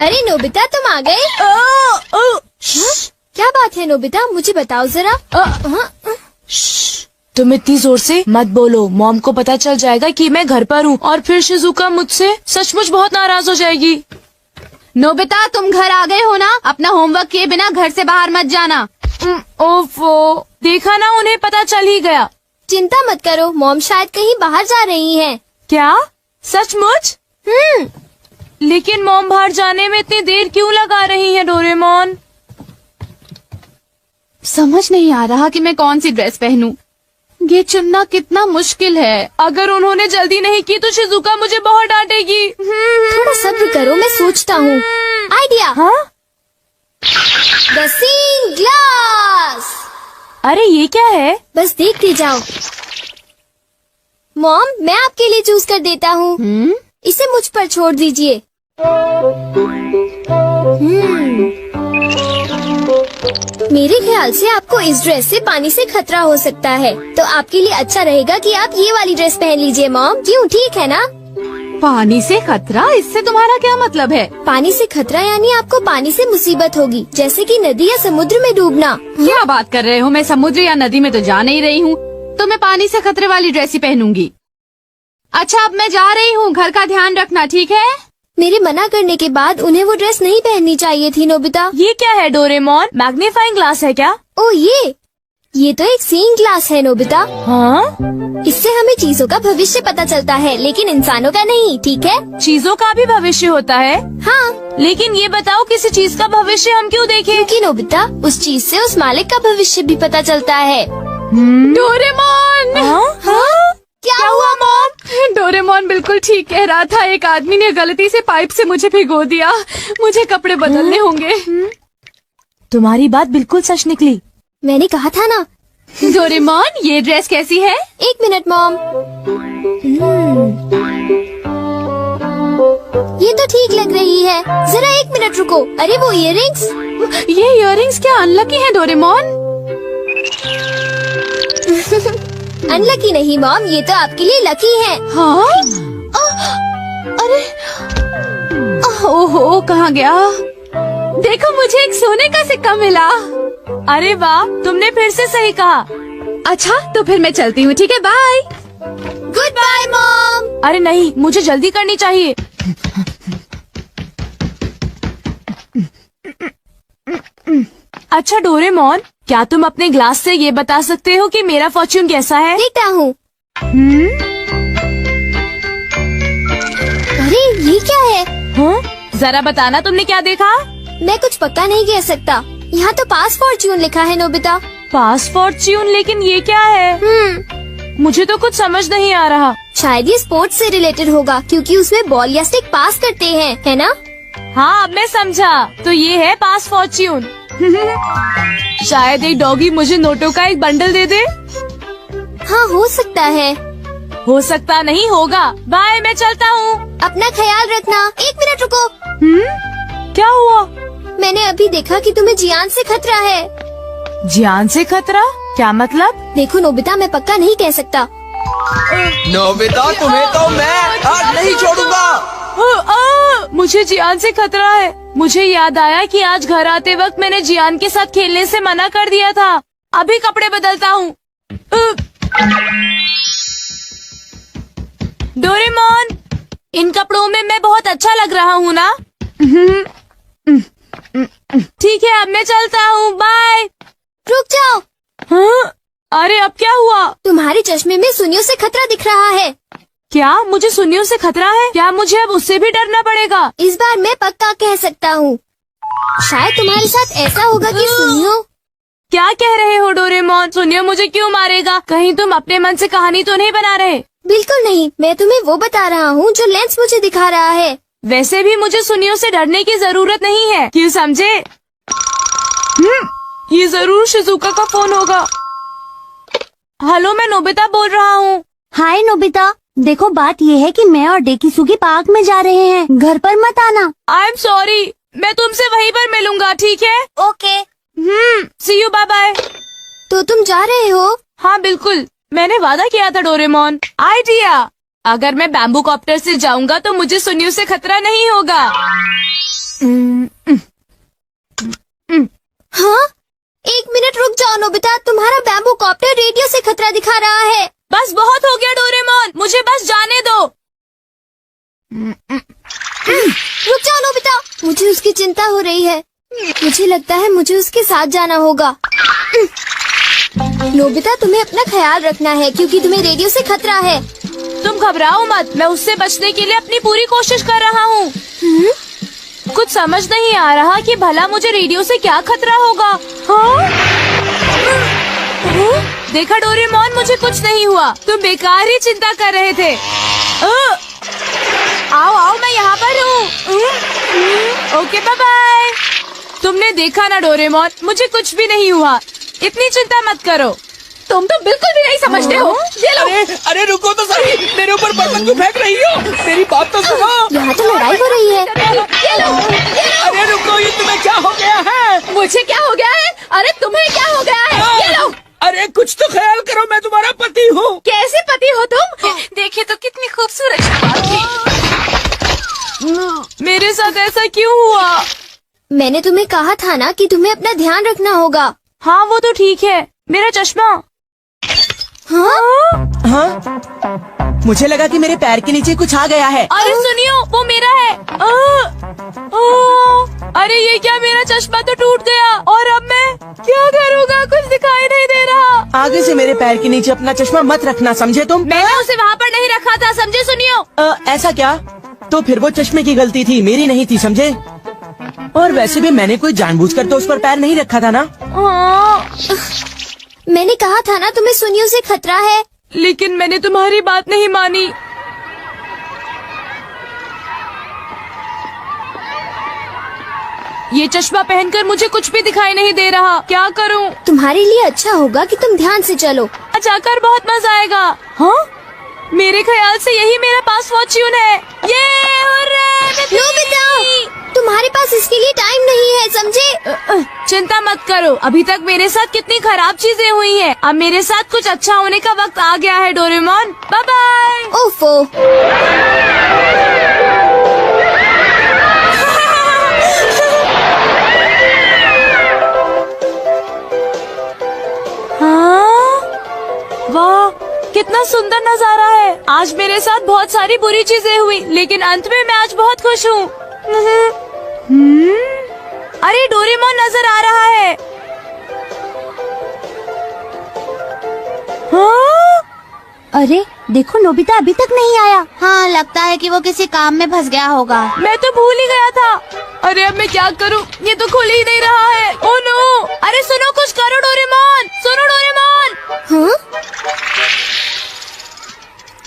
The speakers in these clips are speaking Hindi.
अरे नोबिता तुम आ गए? हाँ? क्या बात है नोबिता, मुझे बताओ जरा। तुम इतनी जोर से मत बोलो, मॉम को पता चल जाएगा कि मैं घर पर हूँ और फिर शिजुका मुझसे सचमुच बहुत नाराज हो जाएगी। नोबिता तुम घर आ गए हो ना, अपना होमवर्क किए बिना घर से बाहर मत जाना। ओफो, देखा ना, उन्हें पता चल ही गया। चिंता मत करो, मॉम शायद कहीं बाहर जा रही हैं। क्या सचमुच? लेकिन मॉम बाहर जाने में इतनी देर क्यों लगा रही है डोरेमोन? समझ नहीं आ रहा कि मैं कौन सी ड्रेस पहनूं। ये चुनना कितना मुश्किल है। अगर उन्होंने जल्दी नहीं की तो शिजुका मुझे बहुत डांटेगी। थोड़ा सब्र करो, मैं सोचता हूँ। आइडिया। हाँ? The seeing glass. अरे ये क्या है? बस देखते जाओ। मॉम मैं आपके लिए चूज कर देता हूँ। इसे मुझ पर छोड़ दीजिए। मेरे ख्याल से आपको इस ड्रेस से पानी से खतरा हो सकता है, तो आपके लिए अच्छा रहेगा कि आप ये वाली ड्रेस पहन लीजिए मॉम। क्यों, ठीक है ना? पानी से खतरा, इससे तुम्हारा क्या मतलब है? पानी से खतरा यानी आपको पानी से मुसीबत होगी, जैसे कि नदी या समुद्र में डूबना। क्या बात कर रहे हो? मैं समुद्र या नदी में तो जा नहीं रही हूँ, तो मैं पानी से खतरे वाली ड्रेस ही पहनूंगी। अच्छा अब मैं जा रही हूँ, घर का ध्यान रखना, ठीक है? मेरे मना करने के बाद उन्हें वो ड्रेस नहीं पहननी चाहिए थी नोबिता। ये क्या है डोरेमोन? मैग्नीफाइंग ग्लास है क्या? ओ ये तो एक सीइंग ग्लास है नोबिता। हाँ? इससे हमें चीजों का भविष्य पता चलता है, लेकिन इंसानों का नहीं, ठीक है? चीजों का भी भविष्य होता है? हाँ। लेकिन ये बताओ, किसी चीज का भविष्य हम क्यों देखें? क्योंकि नोबिता उस चीज से उस मालिक का भविष्य भी पता चलता है। डोरेमोन! हाँ? क्या हुआ मॉम? डोरेमोन बिल्कुल ठीक कह रहा था। एक आदमी ने गलती से पाइप से मुझे भिगो दिया। मुझे कपड़े बदलने होंगे। तुम्हारी बात बिल्कुल सच निकली। मैंने कहा था ना। डोरेमोन ये ड्रेस कैसी है? एक मिनट मॉम। ये तो ठीक लग रही है। जरा एक मिनट रुको। अरे वो इयररिंग्स। ये इयररिंग्स क्या अनलकी है डोरेमोन? अनलकी नहीं मॉम, ये तो आपके लिए लकी है। हाँ? अरे ओहो, कहाँ गया? देखो मुझे एक सोने का सिक्का मिला। अरे वाह, तुमने फिर से सही कहा। अच्छा तो फिर मैं चलती हूँ, ठीक है? बाय। Good bye mom. अरे नहीं, मुझे जल्दी करनी चाहिए। अच्छा डोरेमोन, क्या तुम अपने ग्लास से ये बता सकते हो कि मेरा फॉर्च्यून कैसा है? देखता हूँ। अरे ये क्या है? हाँ? जरा बताना, तुमने क्या देखा? मैं कुछ पक्का नहीं कह सकता। यहाँ तो पास फॉर्च्यून लिखा है नोबिता। पास फॉर्च्यून? लेकिन ये क्या है? मुझे तो कुछ समझ नहीं आ रहा। शायद ये स्पोर्ट्स से रिलेटेड होगा, क्योंकि उसमें बॉल या स्टिक पास करते हैं, है ना? हाँ अब मैं समझा, तो ये है पास फॉर्च्यून। शायद एक डॉगी मुझे नोटों का एक बंडल दे दे। हाँ हो सकता है। हो सकता नहीं, होगा। बाय, मैं चलता हूँ। अपना ख्याल रखना। एक मिनट रुको। क्या हुआ? मैंने अभी देखा कि तुम्हें जियान से खतरा है। जियान से खतरा? क्या मतलब? देखो नोबिता, मैं पक्का नहीं कह सकता। नोबिता तुम्हें तो मैं आज नहीं छोड़ूंगा। मुझे जियान से खतरा है। मुझे याद आया कि आज घर आते वक्त मैंने जियान के साथ खेलने से मना कर दिया था। अभी कपड़े बदलता हूँ। डोरेमोन, इन कपड़ों में मैं बहुत अच्छा लग रहा हूँ ना? ठीक है, अब मैं चलता हूँ। बाय। रुक जाओ। हाँ? अरे अब क्या हुआ? तुम्हारे चश्मे में सुनियों से खतरा दिख रहा है। क्या मुझे सुनियों से खतरा है? क्या मुझे अब उससे भी डरना पड़ेगा? इस बार मैं पक्का कह सकता हूँ। शायद तुम्हारे साथ ऐसा होगा कि सुनियो। क्या कह रहे हो डोरेमोन? सुनियो मुझे क्यों मारेगा? कहीं तुम अपने मन से कहानी तो नहीं बना रहे? बिल्कुल नहीं, मैं तुम्हें वो बता रहा हूँ जो लेंस मुझे दिखा रहा है। वैसे भी मुझे सुनियों से डरने की जरूरत नहीं है, क्यों समझे? ये जरूर शिजुका का फोन होगा। हेलो, मैं नोबिता बोल रहा हूँ। हाय नोबिता, देखो बात ये है कि मैं और डेकिसुगी पार्क में जा रहे हैं, घर पर मत आना। आई एम सॉरी, मैं तुमसे वहीं पर मिलूंगा, ठीक है? Okay. See you, bye bye. तो तुम जा रहे हो? हाँ बिल्कुल, मैंने वादा किया था डोरेमोन। आइडिया, अगर मैं बैम्बू कॉप्टर से जाऊंगा तो मुझे सुनियों से खतरा नहीं होगा। रुक जाओ नोबिता, मुझे उसकी चिंता हो रही है। मुझे लगता है मुझे उसके साथ जाना होगा। नोबिता, तुम्हें अपना ख्याल रखना है क्योंकि तुम्हें रेडियो से खतरा है। तुम घबराओ मत, मैं उससे बचने के लिए अपनी पूरी कोशिश कर रहा हूँ। कुछ समझ नहीं आ रहा कि भला मुझे रेडियो से क्या खतरा होगा। हाँ? देखा डोरेमोन, मुझे कुछ नहीं हुआ। तुम बेकार ही चिंता कर रहे थे। आओ आओ, मैं यहाँ पर हूँ। Okay, bye bye. तुमने देखा ना डोरेमोन, मुझे कुछ भी नहीं हुआ। इतनी चिंता मत करो। तुम तो बिल्कुल भी नहीं समझते हो। ये लो। अरे रुको तो सही, मेरे ऊपर बर्तन क्यों फेंक रही हो? मेरी बात तो सुनो। यहाँ तो लड़ाई हो रही है। ये लो। अरे रुको, ये तुम्हें क्या हो गया है? मुझे क्या हो गया है? अरे तुम्हें क्या हो गया है? ये लो। अरे कुछ तो ख्याल करो, मैं तुम्हारा पति हूँ। कैसे पति हो तुम? देखिए तो कितनी खूबसूरत शक्ल थी। मेरे साथ ऐसा क्यों हुआ? मैंने तुम्हें कहा था ना कि तुम्हें अपना ध्यान रखना होगा। हाँ, वो तो ठीक है। मेरा चश्मा। हाँ? हाँ? मुझे लगा कि मेरे पैर के नीचे कुछ आ गया है। अरे सुनियो, वो मेरा है। अरे ये क्या, मेरा चश्मा तो टूट गया और अब मैं क्या करूँगा? कुछ दिखाई नहीं दे रहा। आगे से मेरे पैर के नीचे अपना चश्मा मत रखना, समझे तुम? मैंने उसे वहाँ पर नहीं रखा था, समझे सुनियो? ऐसा क्या? तो फिर वो चश्मे की गलती थी, मेरी नहीं थी, समझे? और वैसे भी मैंने कोई जानबूझकर तो उस पर पैर नहीं रखा था ना। मैंने कहा था ना तुम्हें सुनियो से खतरा है। लेकिन मैंने तुम्हारी बात नहीं मानी। ये चश्मा पहनकर मुझे कुछ भी दिखाई नहीं दे रहा। क्या करूं? तुम्हारे लिए अच्छा होगा कि तुम ध्यान से चलो। जाकर बहुत मजा आएगा। हाँ? मेरे ख्याल से यही मेरा पास फॉर्च्यून है। ये नोबिता, तुम्हारे पास इसके लिए टाइम नहीं है, समझे? चिंता मत करो, अभी तक मेरे साथ कितनी खराब चीजें हुई हैं। अब मेरे साथ कुछ अच्छा होने का वक्त आ गया है डोरेमोन। Bye bye. ओफो। हाँ? वाह, कितना सुंदर नजारा है। आज मेरे साथ बहुत सारी बुरी चीजें हुई, लेकिन अंत में मैं आज बहुत खुश हूँ। अरे डोरेमोन नजर आ रहा है। हाँ? अरे देखो, नोबिता अभी तक नहीं आया। हाँ, लगता है कि वो किसी काम में फंस गया होगा। मैं तो भूल ही गया था। अरे अब मैं क्या करूं? ये तो खुल ही नहीं रहा है। Oh no! अरे सुनो, कुछ करो डोरेमोन, सुनो डोरेमोन। हाँ?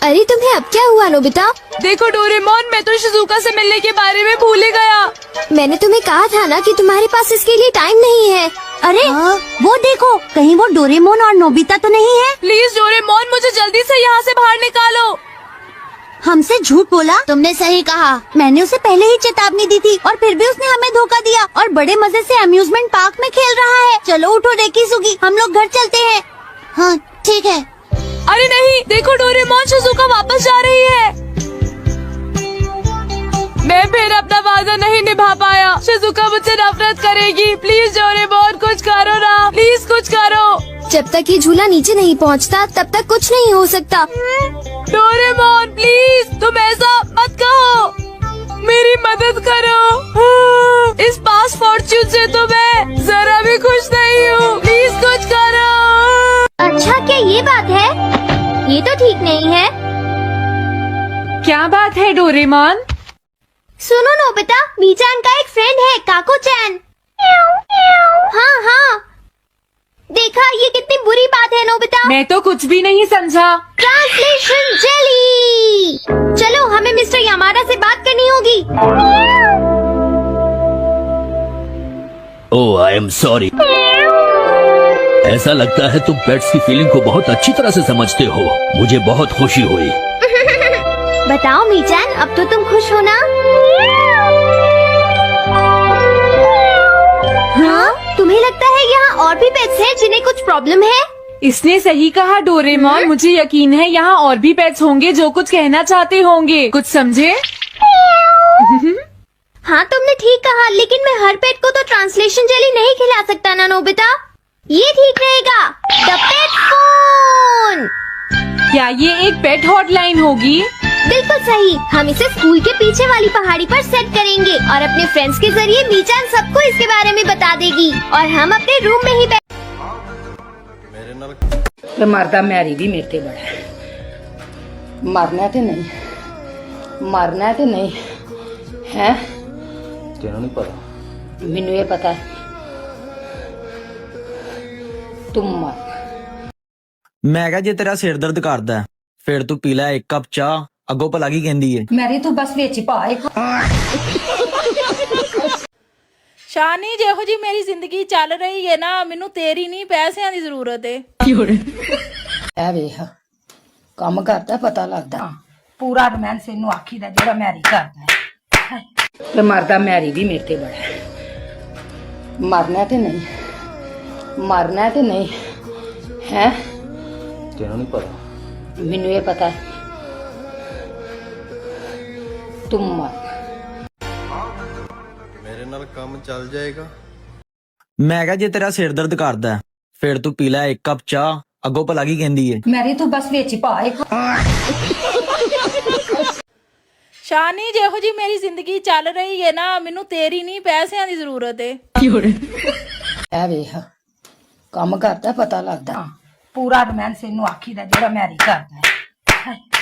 अरे तुम्हें अब क्या हुआ नोबिता? देखो डोरेमोन, मैं तो शिजुका से मिलने के बारे में भूल ही गया। मैंने तुम्हें कहा था ना कि तुम्हारे पास इसके लिए टाइम नहीं है। अरे वो देखो, कहीं वो डोरेमोन और नोबिता तो नहीं है? प्लीज डोरेमोन, मुझे जल्दी से यहाँ से बाहर निकालो। हमसे झूठ बोला? तुमने सही कहा। मैंने उसे पहले ही चेतावनी दी थी और फिर भी उसने हमें धोखा दिया और बड़े मजे से अम्यूजमेंट पार्क में खेल रहा है। चलो उठो रेकी सुगी, हम लोग घर चलते हैं। हाँ ठीक है। अरे नहीं, देखो डोरेमोन, शिजुका वापस जा रही है। मैं फिर अपना वादा नहीं निभा पाया। शिजुका मुझसे नफरत करेगी। प्लीज डोरेमोन, कुछ करो ना, प्लीज कुछ करो। जब तक ये झूला नीचे नहीं पहुंचता, तब तक कुछ नहीं हो सकता। डोरेमोन प्लीज, तुम ऐसा मत कहो, मेरी मदद करो। इस पास फॉर्च्यून से तो मैं जरा भी खुश नहीं हूँ। प्लीज कुछ करो। अच्छा, क्या ये बात है? ये तो ठीक नहीं है। क्या बात है डोरेमोन? सुनो नोबिता, मीचान का एक फ्रेंड है, काको-चैन। हाँ हाँ, देखा, ये कितनी बुरी बात है नोबिता। मैं तो कुछ भी नहीं समझा। Translation jelly. चलो, हमें मिस्टर यामादा से बात करनी होगी। ओह, आई एम सॉरी। ऐसा लगता है तुम पेट्स की फीलिंग को बहुत अच्छी तरह से समझते हो। मुझे बहुत खुशी हुई। बताओ मीचान, अब तो तुम खुश हो ना? हाँ? तुम्हें लगता है यहाँ और भी पेट्स हैं जिन्हें कुछ प्रॉब्लम है? इसने सही कहा डोरेमोन, मुझे यकीन है यहाँ और भी पेट्स होंगे जो कुछ कहना चाहते होंगे। कुछ समझे? हाँ, तुमने ठीक कहा, लेकिन मैं हर पेट को तो ट्रांसलेशन जेली नहीं खिला सकता ना नोबिता। ये ठीक रहेगा। The pet phone. क्या ये एक पेट हॉटलाइन होगी? बिल्कुल सही। हम इसे स्कूल के पीछे वाली पहाड़ी पर सेट करेंगे और अपने फ्रेंड्स के जरिए मीचान सबको इसके बारे में बता देगी और हम अपने रूम में ही ਤੇ ਮਰਦਾ ਮੈਰੀ ਵੀ ਮੇਰੇ ਤੇ ਬੜਾ ਹੈ। ਮਰਨਾ ਤੇ ਨਹੀਂ ਹੈ ਤੈਨੂੰ ਨਹੀਂ ਪਤਾ ਮੈਨੂੰ ਇਹ ਪਤਾ ਹੈ ਤੂੰ ਮਰ ਮੈਂ ਕਿਹਾ ਜੇ ਤੇਰਾ ਸਿਰ ਦਰਦ ਕਰਦਾ ਹੈ, ਫਿਰ ਤੂੰ ਪੀ ਲੈ 1 ਕੱਪ ਚਾਹ। ਅੱਗੋਂ ਭਲਾ ਕੀ ਕਹਿੰਦੀ ਏ? ਮੈਰੀ ਤੂੰ ਬਸ ਵਿੱਚ ਪਾ ਇੱਕ ਸ਼ਾਨੀ ਜਿਹੋ ਜੀ ਮੇਰੀ ਜ਼ਿੰਦਗੀ ਚੱਲ ਰਹੀ ਹੈ ਨਾ, ਮੈਨੂੰ ਤੇਰੀ ਨਹੀਂ ਪੈਸਿਆਂ ਦੀ ਜ਼ਰੂਰਤ ਹੈ। ਇਹ ਵੇਖ ਕੰਮ ਕਰਦਾ ਪਤਾ ਲੱਗਦਾ ਪੂਰਾ ਰੋਮਾਂਸ ਇਹਨੂੰ ਆਖੀਦਾ ਜਿਹੜਾ ਮੈਰੀ ਕਰਦਾ ਹੈ ਤੇ ਮਰਦਾ ਮੈਰੀ ਵੀ ਮੇਰੇ ਤੇ ਬੜਾ ਹੈ। ਮਰਨਾ ਤੇ ਨਹੀਂ ਹੈ ਤੈਨੂੰ ਨਹੀਂ ਪਤਾ ਮੈਨੂੰ ਇਹ ਪਤਾ ਹੈ ਤੂੰ ਮਰ ਮੇਰੇ ਨਾਲ ਕੰਮ ਚੱਲ ਜਾਏਗਾ। ਮੈਂ ਕਿਹਾ ਜੇ ਤੇਰਾ ਸਿਰ ਦਰਦ ਕਰਦਾ ਹੈ, ਫਿਰ ਤੂੰ ਪੀ ਲੈ 1 ਕੱਪ ਚਾਹ। ਅੱਗੋਂ ਭਲਾ ਕੀ ਕਹਿੰਦੀ ਏ? ਮੈਰੀ ਤੂੰ ਬਸ ਵਿੱਚ ਪਾ ਇੱਕ ਸ਼ਾਨੀ ਜਿਹੋ ਜੀ ਮੇਰੀ ਜ਼ਿੰਦਗੀ ਚੱਲ ਰਹੀ ਹੈ ਨਾ, ਮੈਨੂੰ ਤੇਰੀ ਨਹੀਂ ਪੈਸਿਆਂ ਦੀ ਜ਼ਰੂਰਤ ਹੈ। ਇਹ ਵੇਖ ਕੰਮ ਕਰਦਾ ਪਤਾ ਲੱਗਦਾ ਪੂਰਾ ਰੋਮਾਂਸ ਇਹਨੂੰ ਆਖੀਦਾ ਜਿਹੜਾ ਮੈਰੀ ਕਰਦਾ ਹੈ